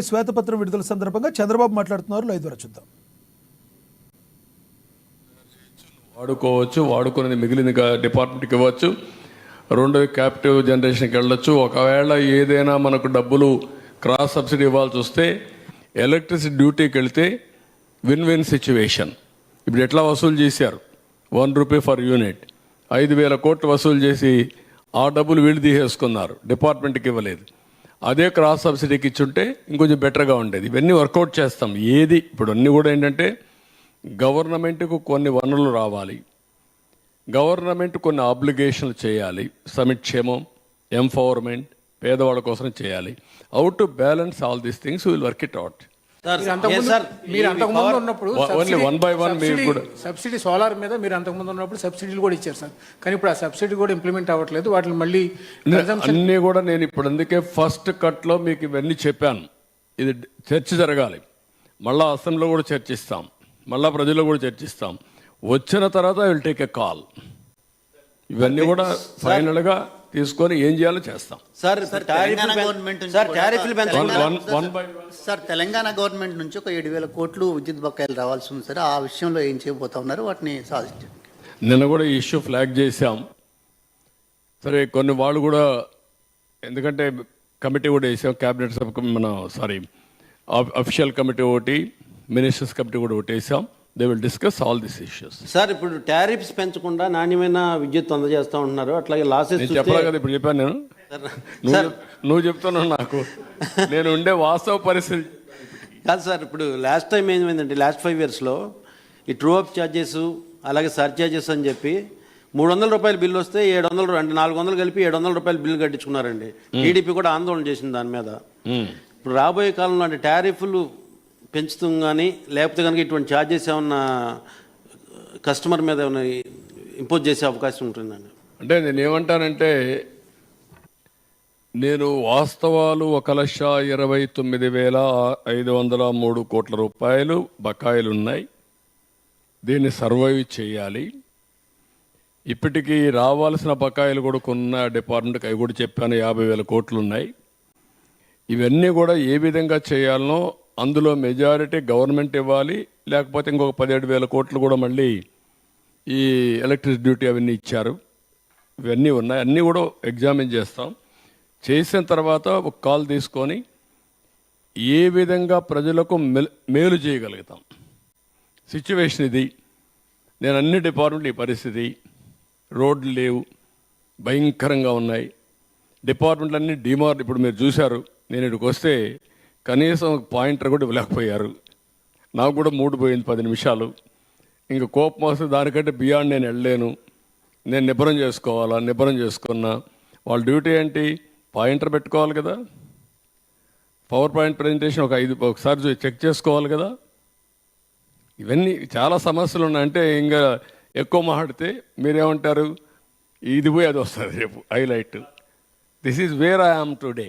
శ్వేతపత్రం విడుదల సందర్భంగా చంద్రబాబు మాట్లాడుతున్నారు. లైవ్ ద్వారా చూద్దాం. వాడుకోవచ్చు, వాడుకునేది మిగిలింది డిపార్ట్మెంట్కి ఇవ్వచ్చు, రెండోది క్యాపిటివ్ జనరేషన్కి వెళ్ళొచ్చు. ఒకవేళ ఏదైనా మనకు డబ్బులు క్రాస్ సబ్సిడీ ఇవ్వాల్సి వస్తే ఎలక్ట్రిసిటీ డ్యూటీకి వెళ్తే విన్ విన్ సిచ్యువేషన్. ఇప్పుడు ఎట్లా వసూలు చేశారు, ₹1 ఫర్ యూనిట్, 5,000 కోట్లు వసూలు చేసి ఆ డబ్బులు వీళ్ళు తీసేసుకున్నారు, డిపార్ట్మెంట్కి ఇవ్వలేదు. అదే క్రాస్ సబ్సిడీకి ఇచ్చుంటే ఇంకొంచెం బెటర్గా ఉండేది. ఇవన్నీ వర్కౌట్ చేస్తాం. ఏది ఇప్పుడు అన్నీ కూడా ఏంటంటే గవర్నమెంట్కు కొన్ని వనరులు రావాలి, గవర్నమెంట్ కొన్ని ఆబ్లిగేషన్లు చేయాలి, సంక్షేమం, ఎంపవర్మెంట్, పేదవాళ్ళ కోసం చేయాలి. How to balance all these things will work it out. మీరు అంతకుముందు ఉన్నప్పుడు only one by one subsidy solar మీద మీరు అంతకుముందు ఉన్నప్పుడు సబ్సిడీలు కూడా ఇచ్చారు సార్, కానీ ఇప్పుడు ఆ సబ్సిడీ కూడా ఇంప్లిమెంట్ అవ్వట్లేదు. వాటిని మళ్ళీ అన్నీ కూడా నేను ఇప్పుడు అందుకే ఫస్ట్ కట్లో మీకు ఇవన్నీ చెప్పాను. ఇది చర్చ జరగాలి, మళ్ళీ అసెంబ్లీలో కూడా చర్చిస్తాం, మళ్ళీ ప్రజల్లో కూడా చర్చిస్తాం. వచ్చిన తర్వాత I will take a call. ఇవన్నీ కూడా ఫైనల్గా తీసుకొని ఏం చేయాలో చేస్తాం. తెలంగాణ గవర్నమెంట్ నుంచి ఒక 7,000 కోట్లు విద్యుత్ బకాయిలు రావాల్సి ఉంది సార్. ఆ విషయంలో ఏం చేయబోతా ఉన్నారు, వాటిని సాధించారు. నిన్న కూడా ఈ ఇష్యూ ఫ్లాగ్ చేశాం. సరే కొన్ని వాళ్ళు కూడా, ఎందుకంటే కమిటీ కూడా వేసాం, క్యాబినెట్ సబ్ అఫీషియల్ కమిటీ ఒకటి, మినిస్టర్స్ కమిటీ కూడా ఒకటి వేసాం. They will discuss all this issues. Sir ఇప్పుడు టారిఫ్స్ పెంచకుండా నాణ్యమైన విద్యుత్ అందజేస్తూ ఉంటున్నారు, అట్లాగే లాసెస్ చెప్పాలి కదా. ఇప్పుడు చెప్పాను నేను, నువ్వు చెప్తున్నావు నాకు, నేను ఉండే వాస్తవ పరిస్థితి కాదు సార్. ఇప్పుడు లాస్ట్ టైం ఏమైందంటే లాస్ట్ 5 yearsలో ఈ ట్రూ అప్ ఛార్జెస్ అలాగే సర్ఛార్జెస్ అని చెప్పి ₹300 బిల్లు వస్తే 700 అంటే 400 కలిపి ₹700 బిల్లు కట్టించుకున్నారండి. టీడీపీ కూడా ఆందోళన చేసింది దాని మీద. ఇప్పుడు రాబోయే కాలంలో అంటే టారిఫ్లు పెంచుతాం కానీ లేకపోతే కనుక ఇటువంటి ఛార్జెస్ ఏమన్నా కస్టమర్ మీద ఏమైనా ఇంపోజ్ చేసే అవకాశం ఉంటుందండి. అంటే నేను ఏమంటానంటే, నేను వాస్తవాలు ₹1,29,503 కోట్ల బకాయిలు ఉన్నాయి. దీన్ని సర్వైవ్ చేయాలి. ఇప్పటికీ రావాల్సిన బకాయిలు కూడా కొన్న డిపార్ట్మెంట్కి అవి కూడా చెప్పాను, 50,000 కోట్లు ఉన్నాయి. ఇవన్నీ కూడా ఏ విధంగా చేయాలనో అందులో మెజారిటీ గవర్నమెంట్ ఇవ్వాలి, లేకపోతే ఇంకొక 17,000 కోట్లు కూడా మళ్ళీ ఈ ఎలక్ట్రిసిటీ డ్యూటీ అవన్నీ ఇచ్చారు. ఇవన్నీ ఉన్నాయి, అన్నీ కూడా ఎగ్జామిన్ చేస్తాం. చేసిన తర్వాత ఒక కాల్ తీసుకొని ఏ విధంగా ప్రజలకు మేలు చేయగలుగుతాం. సిచ్యువేషన్ ఇది. నేను అన్ని డిపార్ట్మెంట్లు ఈ పరిస్థితి, రోడ్లు లేవు, భయంకరంగా ఉన్నాయి. డిపార్ట్మెంట్లు అన్నీ ఇప్పుడు మీరు చూశారు, నేను ఇక్కడికి వస్తే కనీసం పాయింటర్ కూడా ఇవ్వలేకపోయారు. నాకు కూడా మూడు పోయింది 10 నిమిషాలు. ఇంకా కోపం వస్తే దానికంటే బియాండ్ నేను వెళ్ళలేను. నేను నిబ్బరం చేసుకోవాలా, నిబ్బరం చేసుకున్నా. వాళ్ళ డ్యూటీ ఏంటి, పాయింటర్ పెట్టుకోవాలి కదా, పవర్ పాయింట్ ప్రజెంటేషన్ ఒకసారి చెక్ చేసుకోవాలి కదా. ఇవన్నీ చాలా సమస్యలు ఉన్నాయి. అంటే ఇంకా ఎక్కువ మాట్లాడితే మీరేమంటారు, ఇది పోయి అది వస్తుంది రేపు highlight. This is where I am today.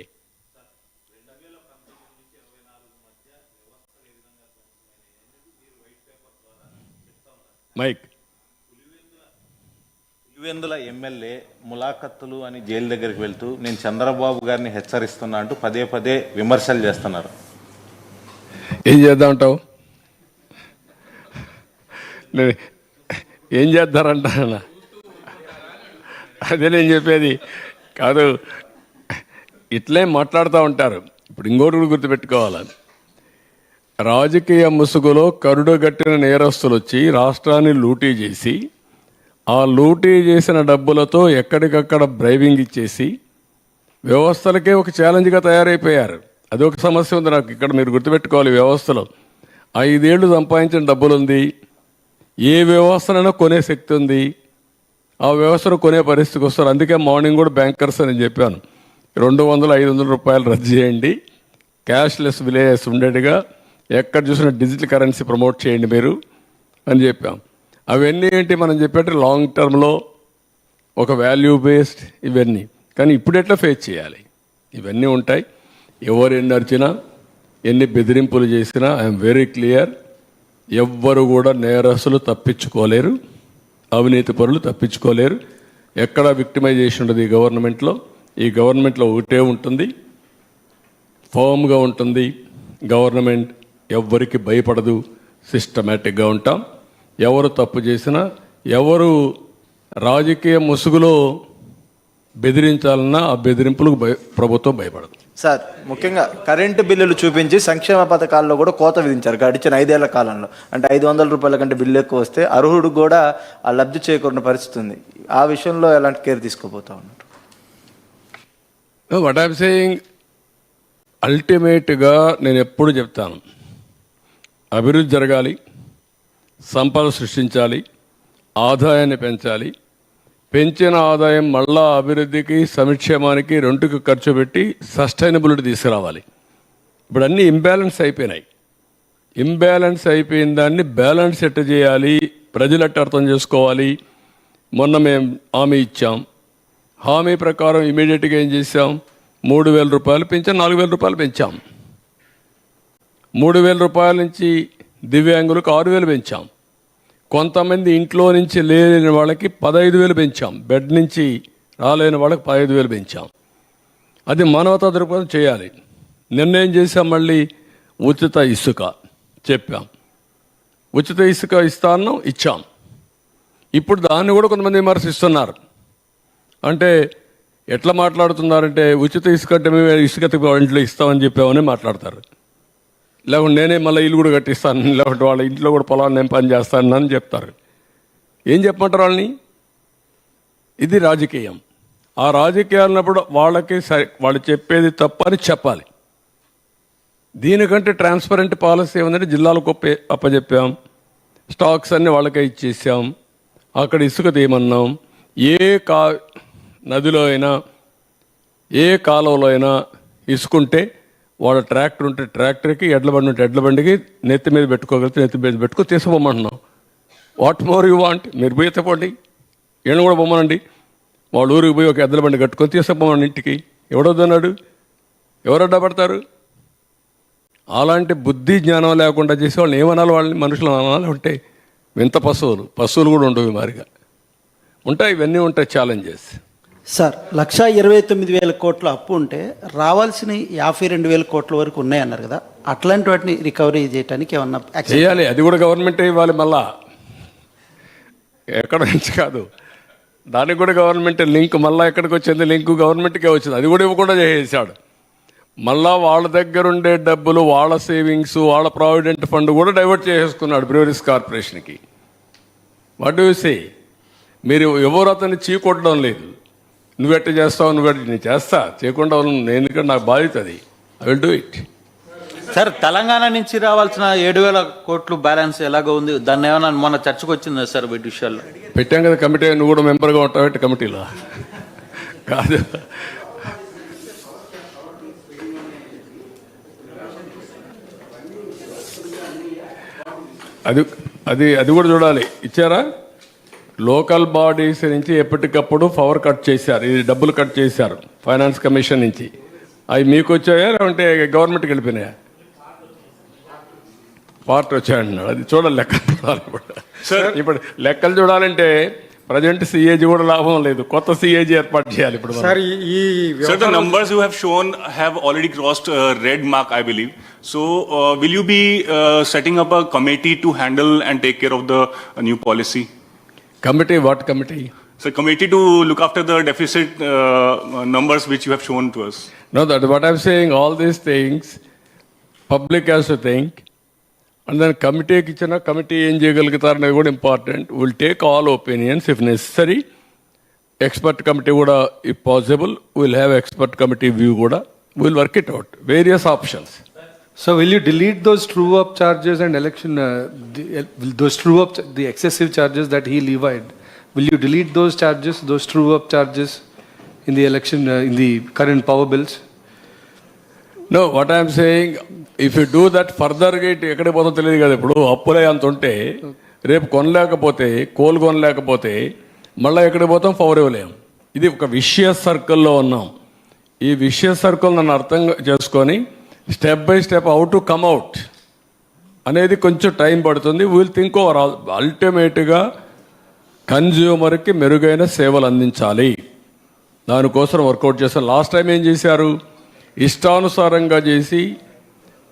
Mic Pulivendula MLA ములాఖత్తులు అని జైలు దగ్గరికి వెళ్తూ నేను చంద్రబాబు గారిని హెచ్చరిస్తున్నా అంటూ పదే విమర్శలు చేస్తున్నారు. ఏం చేద్దామంటావు, ఏం చేద్దారంట, అదే నేను చెప్పేది కాదు. ఇట్లే మాట్లాడుతూ ఉంటారు. ఇప్పుడు ఇంకోటి కూడా గుర్తుపెట్టుకోవాలి, రాజకీయ ముసుగులో కరుడుగట్టిన నేరస్తులు వచ్చి రాష్ట్రాన్ని లూటీ చేసి, ఆ లూటీ చేసిన డబ్బులతో ఎక్కడికక్కడ బ్రైవింగ్ ఇచ్చేసి వ్యవస్థలకే ఒక ఛాలెంజ్గా తయారైపోయారు. అదొక సమస్య ఉంది నాకు ఇక్కడ. మీరు గుర్తుపెట్టుకోవాలి, వ్యవస్థలో 5 ఏళ్ళు సంపాదించిన డబ్బులు ఉంది, ఏ వ్యవస్థనైనా కొనే శక్తి ఉంది, ఆ వ్యవస్థను కొనే పరిస్థితికి వస్తారు. అందుకే మార్నింగ్ కూడా బ్యాంకర్స్ అని చెప్పాను, ₹200-500 రద్దు చేయండి, క్యాష్లెస్ విలేజెస్ ఉండేట్టుగా ఎక్కడ చూసినా డిజిటల్ కరెన్సీ ప్రమోట్ చేయండి మీరు అని చెప్పాం. అవన్నీ ఏంటి మనం చెప్పేట్టు లాంగ్ టర్మ్లో ఒక వాల్యూ బేస్డ్ ఇవన్నీ. కానీ ఇప్పుడు ఎట్లా ఫేస్ చేయాలి, ఇవన్నీ ఉంటాయి. ఎవరు ఎన్ని అరిచినా, ఎన్ని బెదిరింపులు చేసినా ఐఎమ్ వెరీ క్లియర్, ఎవ్వరు కూడా నేరస్తులు తప్పించుకోలేరు, అవినీతి పరులు తప్పించుకోలేరు. ఎక్కడా విక్టిమైజేషన్ ఉండదు ఈ గవర్నమెంట్లో. ఈ గవర్నమెంట్లో ఒకటే ఉంటుంది, ఫర్మ్గా ఉంటుంది, గవర్నమెంట్ ఎవ్వరికి భయపడదు, సిస్టమేటిక్గా ఉంటాం. ఎవరు తప్పు చేసినా, ఎవరు రాజకీయ ముసుగులో బెదిరించాలన్నా ఆ బెదిరింపులకు ప్రభుత్వం భయపడదు. సార్, ముఖ్యంగా కరెంటు బిల్లులు చూపించి సంక్షేమ పథకాల్లో కూడా కోత విధించారు గడిచిన 5 ఏళ్ల కాలంలో. అంటే 500 రూపాయల కంటే బిల్లు ఎక్కువ వస్తే అర్హుడు కూడా ఆ లబ్ధి చేకూరిన పరిస్థితి ఉంది. ఆ విషయంలో ఎలాంటి కేర్ తీసుకోబోతా ఉన్నారు? వాట్ ఐఎమ్ సేయింగ్, అల్టిమేట్గా నేను ఎప్పుడు చెప్తాను, అభివృద్ధి జరగాలి, సంపద సృష్టించాలి, ఆదాయాన్ని పెంచాలి. పెంచిన ఆదాయం మళ్ళా అభివృద్ధికి, సంక్షేమానికి రెండుకి ఖర్చు పెట్టి సస్టైనబిలిటీ తీసుకురావాలి. ఇప్పుడు అన్నీ ఇంబ్యాలెన్స్ అయిపోయినాయి. ఇంబ్యాలెన్స్ అయిపోయిన దాన్ని బ్యాలెన్స్ ఎట్ట చేయాలి, ప్రజలు ఎట్ట అర్థం చేసుకోవాలి. మొన్న మేము హామీ ఇచ్చాం. హామీ ప్రకారం ఇమీడియట్గా ఏం చేసాం, 3,000 రూపాయలు పెంచాం, 4,000 రూపాయలు పెంచాం. 3,000 రూపాయల నుంచి దివ్యాంగులకు 6,000 పెంచాం. కొంతమంది ఇంట్లో నుంచి లేని వాళ్ళకి 15,000 పెంచాం. బెడ్ నుంచి రాలేని వాళ్ళకి 15,000 పెంచాం. అది మానవతా దృక్పథం చేయాలి. నిర్ణయం చేసాం. మళ్ళీ ఉచిత ఇసుక చెప్పాం. ఉచిత ఇసుక ఇస్తాను, ఇచ్చాం. ఇప్పుడు దాన్ని కూడా కొంతమంది విమర్శిస్తున్నారు. అంటే ఎట్లా మాట్లాడుతున్నారంటే, ఉచిత ఇసుక అంటే మేము ఇసుక ఇంట్లో ఇస్తామని చెప్పామని మాట్లాడతారు. లేకుంటే నేనే మళ్ళీ ఇల్లు కూడా కట్టిస్తాను, లేకుంటే వాళ్ళ ఇంట్లో కూడా పొలాన్ని నేను పని చేస్తాను అని చెప్తారు. ఏం చెప్పమంటారు వాళ్ళని? ఇది రాజకీయం. ఆ రాజకీయాలు ఉన్నప్పుడు వాళ్ళకి వాళ్ళు చెప్పేది తప్పని చెప్పాలి. దీనికంటే ట్రాన్స్పరెంట్ పాలసీ ఏముందంటే, జిల్లాలకు అప్పచెప్పాం, స్టాక్స్ అన్నీ వాళ్ళకే ఇచ్చేసాం, అక్కడ ఇసుక తీయమన్నాం. ఏ నదిలో అయినా, ఏ కాలువలో అయినా ఇసుకుంటే వాళ్ళ ట్రాక్టర్ ఉంటే ట్రాక్టర్కి, ఎడ్ల బండి ఉంటే ఎడ్ల బండికి నెత్తి మీద పెట్టుకోగలిగితే నెత్తి మీద పెట్టుకో తీసుకోమంటున్నాం. What more you want? మీరు పోయి ఎత్తపోండి, ఈయన కూడా బొమ్మనండి. వాళ్ళ ఊరికి పోయి ఒక ఎద్దుల బండి కట్టుకొని తీసుకుపోమని ఇంటికి. ఎవడొద్దన్నాడు? ఎవరు అడ్డపడతారు? అలాంటి బుద్ధి జ్ఞానం లేకుండా చేసే వాళ్ళని ఏమనాలి? వాళ్ళని మనుషులు అనాలి. ఉంటే వింత పశువులు కూడా ఉండవు మారిగా ఉంటాయి. ఇవన్నీ ఉంటాయి ఛాలెంజెస్. సార్, 1,29,000 కోట్ల అప్పు ఉంటే రావాల్సిన 52,000 కోట్ల వరకు ఉన్నాయన్నారు కదా, అట్లాంటి వాటిని రికవరీ చేయడానికి ఏమన్నా చేయాలి? అది కూడా గవర్నమెంటే ఇవ్వాలి. మళ్ళా ఎక్కడ నుంచి కాదు, దానికి కూడా గవర్నమెంట్ లింక్. మళ్ళీ ఎక్కడికి వచ్చింది లింక్? గవర్నమెంట్కే వచ్చింది. అది కూడా ఇవ్వకుండా చేసేసాడు. మళ్ళా వాళ్ళ దగ్గర ఉండే డబ్బులు, వాళ్ళ సేవింగ్స్, వాళ్ళ ప్రావిడెంట్ ఫండ్ కూడా డైవర్ట్ చేసేసుకున్నాడు బ్రూవరీస్ కార్పొరేషన్కి. What do you say? మీరు ఎవరు అతన్ని చీకొట్టడం లేదు. నువ్వెట్ట చేస్తావు, నేను చేస్తా, చేయకుండా నేను ఇక్కడ నాకు బాధ్యత, అది I will do it. Sir, Telangana నుంచి రావాల్సిన 7,000 కోట్లు బ్యాలెన్స్ ఎలాగో ఉంది, దాన్ని ఏమైనా మొన్న చర్చకు వచ్చిందా సార్ వీటి విషయాల్లో? పెట్టాం కదా కమిటీ. నువ్వు కూడా మెంబర్గా ఉంటావు కమిటీలో? కాదు, అది అది అది కూడా చూడాలి. ఇచ్చారా? లోకల్ బాడీస్ నుంచి ఎప్పటికప్పుడు పవర్ కట్ చేశారు, ఇది డబ్బులు కట్ చేశారు ఫైనాన్స్ కమిషన్ నుంచి. అవి మీకు వచ్చాయా లేదంటే గవర్నమెంట్కి వెళ్ళిపోయినాయా? పార్ట్ వచ్చాయన్నాడు. అది చూడాలి, లెక్కలు చూడాలి. ఇప్పుడు లెక్కలు చూడాలంటే ప్రజెంట్ సిఏజీ కూడా లాభం లేదు, కొత్త సిఏజీ ఏర్పాటు చేయాలి ఇప్పుడు. Sir, the numbers you have shown have already crossed red mark, I believe. So, will you be setting up a committee to handle and take care of the new policy? Committee? What committee? So, committee to look after the deficit numbers which you have shown to us. No, that what I'm saying, all these things, public has to think. And then committeeకి ఇచ్చిన committee ఏం చేయగలుగుతారు అనేది కూడా important. Will take all opinions if necessary. Expert committee కూడా if possible will have expert committee view కూడా. Will work it out, various options. So will you delete those true-up charges and election, those true-up, the excessive charges that he levied? Will you delete those charges, those true-up charges in the election, in the current power bills? No, what I am saying, if you do that further, ఎక్కడికి పోతుందో తెలియదు కదా. ఇప్పుడు అప్పులే అంత ఉంటే రేపు కొనలేకపోతే, coal కొనలేకపోతే మళ్ళీ ఎక్కడికి పోతాం? పవర్ ఇవ్వలేం. ఇది ఒక విషయస్ సర్కిల్లో ఉన్నాం. ఈ విషయస్ సర్కిల్ నన్ను అర్థం చేసుకొని step by step how to come out అనేది కొంచెం టైం పడుతుంది. Will think over all. అల్టిమేట్గా కన్జ్యూమర్కి మెరుగైన సేవలు అందించాలి, దానికోసం వర్కౌట్ చేస్తారు. లాస్ట్ టైం ఏం చేశారు? ఇష్టానుసారంగా చేసి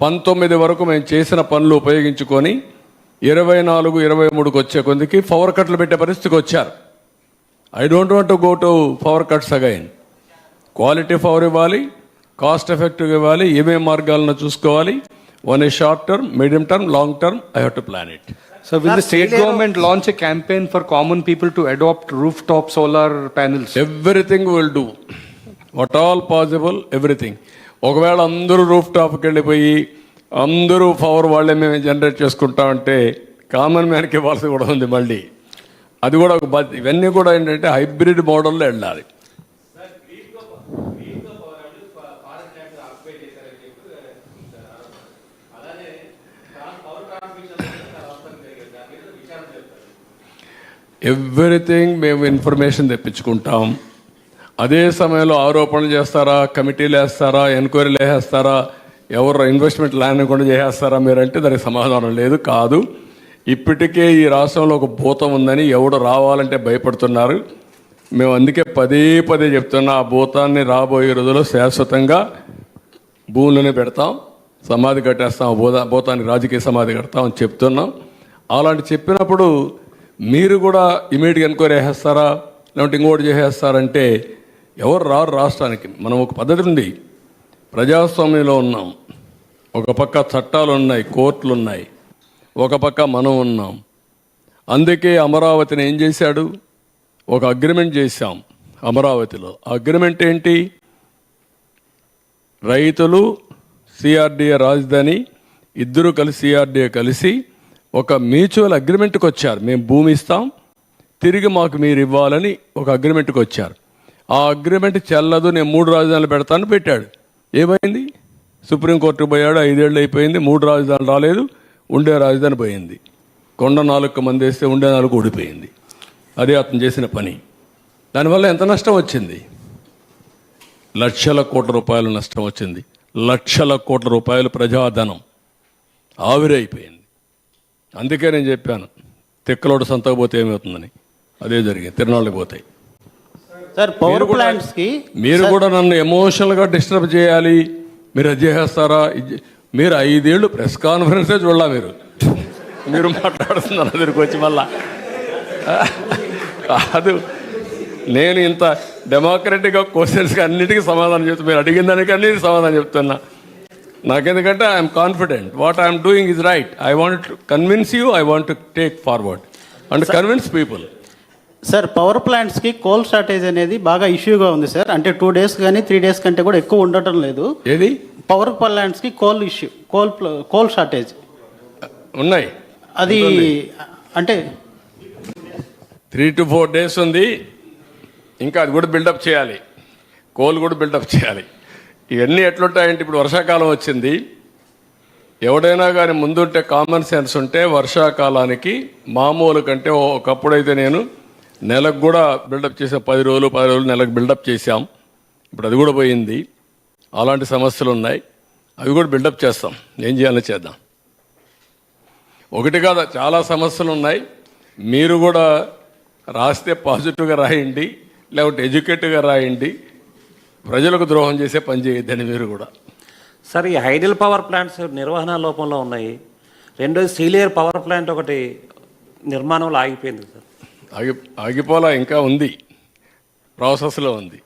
19 వరకు మేము చేసిన పనులు ఉపయోగించుకొని 24, 23కి వచ్చే కొద్దికి పవర్ కట్లు పెట్టే పరిస్థితికి వచ్చారు. I don't want to go to power cuts again. Quality power ఇవ్వాలి, కాస్ట్ ఎఫెక్టివ్ ఇవ్వాలి, ఏమేం మార్గాలను చూసుకోవాలి. One is short term, medium term, long term. I have to plan it. So will the state government launch a campaign for common people to adopt rooftop solar panels? Everything will do, what all possible, everything. ఒకవేళ అందరూ roof టాప్కి వెళ్ళిపోయి అందరూ power వాళ్ళే మేము generate చేసుకుంటామంటే common మ్యాన్కి ఇవ్వాల్సి కూడా ఉంది మళ్ళీ. అది కూడా ఒక ఇవన్నీ కూడా ఏంటంటే హైబ్రిడ్ మోడల్లో వెళ్ళాలి. ఎవ్రీథింగ్ మేము ఇన్ఫర్మేషన్ తెప్పించుకుంటాం. అదే సమయంలో ఆరోపణలు చేస్తారా, కమిటీలు వేస్తారా, ఎంక్వైరీలు వేసేస్తారా, ఎవరు ఇన్వెస్ట్మెంట్ ల్యాండ్ కూడా చేసేస్తారా మీరంటే దానికి సమాధానం లేదు. కాదు, ఇప్పటికే ఈ రాష్ట్రంలో ఒక భూతం ఉందని ఎవడు రావాలంటే భయపడుతున్నారు. మేము అందుకే పదే పదే చెప్తున్నా, ఆ భూతాన్ని రాబోయే రోజుల్లో శాశ్వతంగా భూములనే పెడతాం, సమాధి కట్టేస్తాం, భూతానికి రాజకీయ సమాధి కడతాం అని చెప్తున్నాం. అలాంటి చెప్పినప్పుడు మీరు కూడా ఇమీడియట్గా ఎంక్వైరీ చేసేస్తారా, లేదంటే ఇంకోటి చేసేస్తారంటే ఎవరు రారు రాష్ట్రానికి. మనం ఒక పద్ధతి ఉంది, ప్రజాస్వామ్యంలో ఉన్నాం. ఒక పక్క చట్టాలు ఉన్నాయి, కోర్టులు ఉన్నాయి, ఒక పక్క మనం ఉన్నాం. అందుకే అమరావతిని ఏం చేశాడు, ఒక అగ్రిమెంట్ చేశాం అమరావతిలో. అగ్రిమెంట్ ఏంటి, రైతులు, సిఆర్డీఏ రాజధాని ఇద్దరు కలిసి సిఆర్డీఏ కలిసి ఒక మ్యూచువల్ అగ్రిమెంట్కి వచ్చారు. మేము భూమి ఇస్తాం, తిరిగి మాకు మీరు ఇవ్వాలని ఒక అగ్రిమెంట్కి వచ్చారు. ఆ అగ్రిమెంట్ చెల్లదు, నేను 3 రాజధానులు పెడతాను పెట్టాడు. ఏమైంది, సుప్రీంకోర్టుకు పోయాడు, 5 ఏళ్ళు అయిపోయింది, 3 రాజధానులు రాలేదు, ఉండే రాజధాని పోయింది. కొండ 4 మంది వేస్తే ఉండే 4 ఊడిపోయింది. అదే అతను చేసిన పని. దానివల్ల ఎంత నష్టం వచ్చింది, లక్షల కోట్ల రూపాయలు నష్టం వచ్చింది. లక్షల కోట్ల రూపాయలు ప్రజాధనం ఆవిరైపోయింది. అందుకే నేను చెప్పాను, తిక్కలోడు సంతకు పోతే ఏమవుతుందని. అదే జరిగింది, తిరునాళ్ళకి పోతాయి. సార్ పవర్ ప్లాంట్స్కి మీరు కూడా నన్ను ఎమోషనల్గా డిస్టర్బ్ చేయాలి, మీరు అది చేసేస్తారా. మీరు 5 ఏళ్ళు ప్రెస్ కాన్ఫరెన్సే చూడాల, మీరు మాట్లాడుతున్నారు దగ్గరికి వచ్చి మళ్ళా. కాదు, నేను ఇంత డెమోక్రటిక్గా క్వశ్చన్స్కి అన్నిటికీ సమాధానం చెప్తాను, మీరు అడిగిన దానికి అన్నిటికీ సమాధానం చెప్తున్నా. నాకెందుకంటే I'm confident what I'm doing is right. I want to convince you, I want to take forward and convince people. Sir power ప్లాంట్స్కి కోల్ షార్టేజ్ అనేది బాగా ఇష్యూగా ఉంది సార్. అంటే 2 days కానీ 3 days కంటే కూడా ఎక్కువ ఉండటం లేదు. ఏది పవర్ ప్లాంట్స్కి కోల్ ఇష్యూ, కోల్ షార్టేజ్ ఉన్నాయి. అది అంటే 3 to 4 days ఉంది. ఇంకా అది కూడా బిల్డప్ చేయాలి, కోల్ కూడా బిల్డప్ చేయాలి. ఇవన్నీ ఎట్లుంటాయంటే ఇప్పుడు వర్షాకాలం వచ్చింది. ఎవడైనా కానీ ముందుంటే కామన్ సెన్స్ ఉంటే వర్షాకాలానికి మామూలు కంటే ఒకప్పుడైతే నేను నెలకు కూడా బిల్డప్ చేసాం, 10 రోజులు నెలకు బిల్డప్ చేసాం. ఇప్పుడు అది కూడా పోయింది. అలాంటి సమస్యలు ఉన్నాయి, అవి కూడా బిల్డప్ చేస్తాం. ఏం చేయాలో చేద్దాం. ఒకటి కాదు, చాలా సమస్యలు ఉన్నాయి. మీరు కూడా రాస్తే పాజిటివ్గా రాయండి, లేకపోతే ఎడ్యుకేటివ్గా రాయండి. ప్రజలకు ద్రోహం చేసే పని చేయొద్దని మీరు కూడా. సార్, ఈ హైడల్ పవర్ ప్లాంట్స్ నిర్వహణ లోపంలో ఉన్నాయి. రెండోది సీలియర్ పవర్ ప్లాంట్ ఒకటి నిర్మాణంలో ఆగిపోయింది సార్. ఆగిపోలా, ఇంకా ఉంది, ప్రాసెస్లో ఉంది.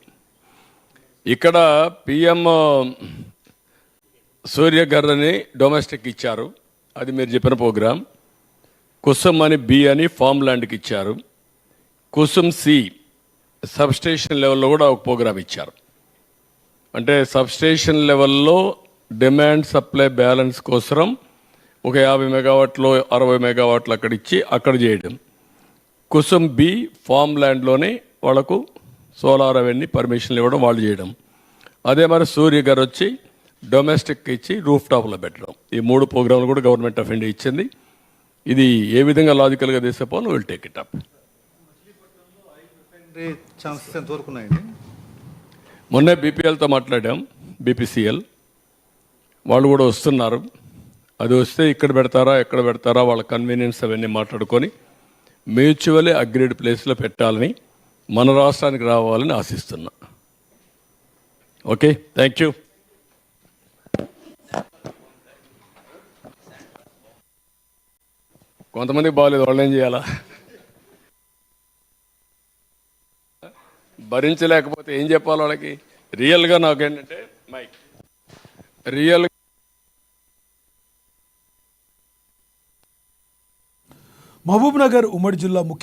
ఇక్కడ పిఎం సూర్యఘర్ అని డొమెస్టిక్ ఇచ్చారు, అది మీరు చెప్పిన ప్రోగ్రామ్. కుసుమ్ అని బి అని ఫామ్ ల్యాండ్కి ఇచ్చారు. కుసుమ్ సి సబ్స్టేషన్ లెవెల్లో కూడా ఒక ప్రోగ్రామ్ ఇచ్చారు. అంటే సబ్స్టేషన్ లెవెల్లో డిమాండ్ సప్లై బ్యాలెన్స్ కోసం ఒక 50 మెగావాట్లు 60 మెగావాట్లు అక్కడ ఇచ్చి అక్కడ చేయడం. కుసుమ్ బి ఫామ్ ల్యాండ్లోనే వాళ్ళకు సోలార్ అవన్నీ పర్మిషన్లు ఇవ్వడం, వాళ్ళు చేయడం. అదే మరి సూర్యఘర్ వచ్చి డొమెస్టిక్ ఇచ్చి రూఫ్ టాప్లో పెట్టడం. ఈ 3 ప్రోగ్రాంలు కూడా గవర్నమెంట్ ఆఫ్ ఇండియా ఇచ్చింది. ఇది ఏ విధంగా లాజికల్గా తీసేపోను, విల్ టేక్ ఇట్ అప్. మొన్నే బీపీఎల్తో మాట్లాడాం, బీపీసీఎల్ వాళ్ళు కూడా వస్తున్నారు. అది వస్తే ఇక్కడ పెడతారా ఎక్కడ పెడతారా వాళ్ళ కన్వీనియన్స్ అవన్నీ మాట్లాడుకొని మ్యూచువల్లీ అగ్రీడ్ ప్లేస్లో పెట్టాలని, మన రాష్ట్రానికి రావాలని ఆశిస్తున్నా. Okay, thank you. కొంతమంది బాగాలేదు, వాళ్ళు ఏం చేయాలా? భరించలేకపోతే ఏం చెప్పాలి వాళ్ళకి? రియల్గా నాకేంటంటే మైక్ రియల్ మహబూబ్ నగర్ ఉమ్మడి జిల్లా ముఖ్య